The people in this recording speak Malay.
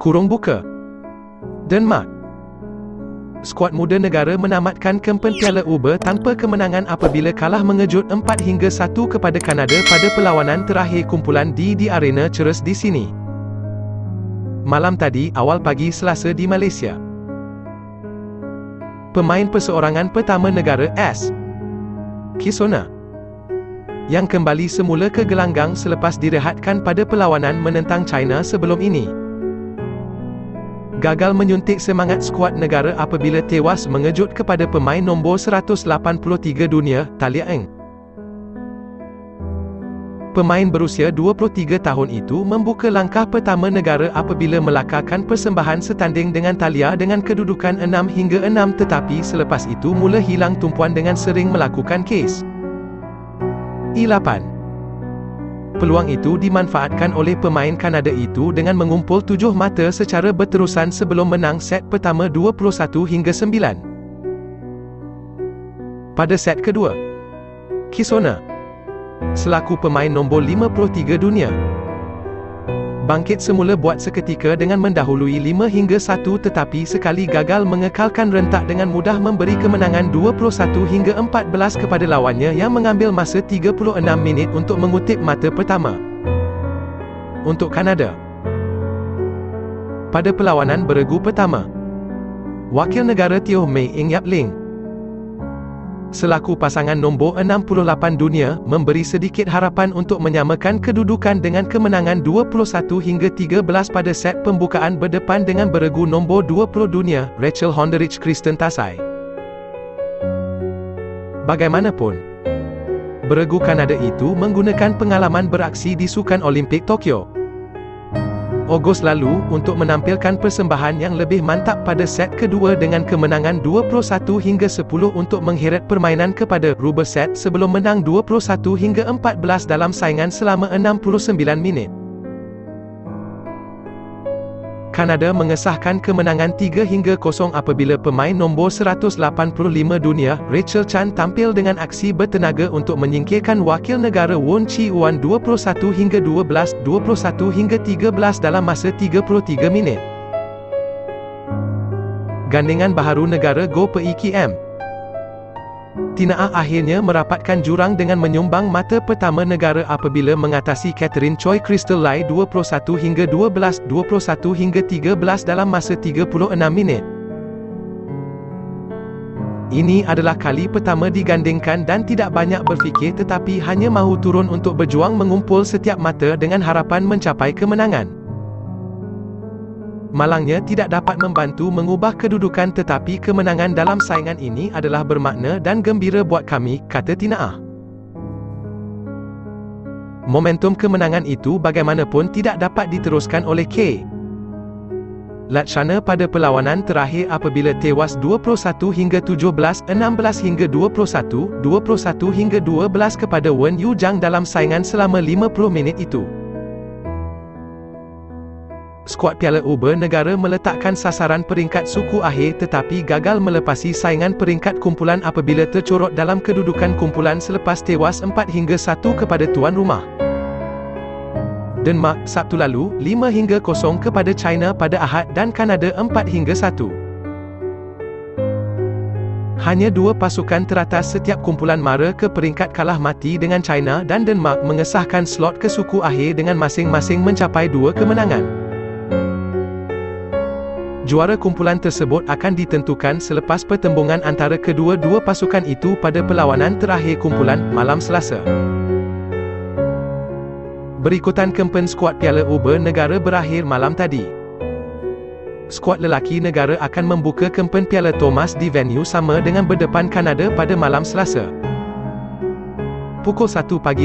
Kurung buka. Denmark. Skuad muda negara menamatkan kempen Piala Uber tanpa kemenangan apabila kalah mengejut 4-1 kepada Kanada pada perlawanan terakhir kumpulan di Arena Ceres di sini. Malam tadi, awal pagi Selasa di Malaysia. Pemain perseorangan pertama negara AS, Kisona, yang kembali semula ke gelanggang selepas direhatkan pada perlawanan menentang China sebelum ini, gagal menyuntik semangat skuad negara apabila tewas mengejut kepada pemain nombor 183 dunia, Talia Eng. Pemain berusia 23 tahun itu membuka langkah pertama negara apabila melakarkan persembahan setanding dengan Talia dengan kedudukan 6-6 tetapi selepas itu mula hilang tumpuan dengan sering melakukan kes. I8. Peluang itu dimanfaatkan oleh pemain Kanada itu dengan mengumpul 7 mata secara berterusan sebelum menang set pertama 21-9. Pada set kedua, Kisona, selaku pemain nombor 53 dunia, bangkit semula buat seketika dengan mendahului 5-1 tetapi sekali gagal mengekalkan rentak dengan mudah memberi kemenangan 21-14 kepada lawannya yang mengambil masa 36 minit untuk mengutip mata pertama. Untuk Kanada, pada perlawanan beregu pertama, wakil negara Teo May Ing Yap Ling, selaku pasangan nombor 68 dunia, memberi sedikit harapan untuk menyamakan kedudukan dengan kemenangan 21-13 pada set pembukaan berdepan dengan beregu nombor 20 dunia, Rachel Honderich Kristen Tasai. Bagaimanapun, beregu Kanada itu menggunakan pengalaman beraksi di Sukan Olimpik Tokyo Ogos lalu untuk menampilkan persembahan yang lebih mantap pada set kedua dengan kemenangan 21-10 untuk mengheret permainan kepada rubber set sebelum menang 21-14 dalam saingan selama 69 minit. Kanada mengesahkan kemenangan 3-0 apabila pemain nombor 185 dunia, Rachel Chan tampil dengan aksi bertenaga untuk menyingkirkan wakil negara Won Chi-Uan 21-12, 21-13 dalam masa 33 minit. Gandingan baharu negara Go Pei Kim Tina Ah akhirnya merapatkan jurang dengan menyumbang mata pertama negara apabila mengatasi Catherine Choi Crystal Lai 21-12, 21-13 dalam masa 36 minit. Ini adalah kali pertama digandingkan dan tidak banyak berfikir tetapi hanya mahu turun untuk berjuang mengumpul setiap mata dengan harapan mencapai kemenangan. Malangnya tidak dapat membantu mengubah kedudukan tetapi kemenangan dalam saingan ini adalah bermakna dan gembira buat kami, kata Tina Ah. Momentum kemenangan itu bagaimanapun tidak dapat diteruskan oleh K. Latshana pada perlawanan terakhir apabila tewas 21-17, 16-21, 21-12 kepada Wen Yu Zhang dalam saingan selama 50 minit itu. Skuad Piala Uber negara meletakkan sasaran peringkat suku akhir tetapi gagal melepasi saingan peringkat kumpulan apabila tercorot dalam kedudukan kumpulan selepas tewas 4-1 kepada tuan rumah. Denmark, Sabtu lalu, 5-0 kepada China pada Ahad dan Kanada 4-1. Hanya 2 pasukan teratas setiap kumpulan mara ke peringkat kalah mati dengan China dan Denmark mengesahkan slot ke suku akhir dengan masing-masing mencapai 2 kemenangan. Juara kumpulan tersebut akan ditentukan selepas pertembungan antara kedua-dua pasukan itu pada perlawanan terakhir kumpulan, malam Selasa. Berikutan kempen skuad Piala Uber negara berakhir malam tadi. Skuad lelaki negara akan membuka kempen Piala Thomas di venue sama dengan berdepan Kanada pada malam Selasa. Pukul 1 pagi.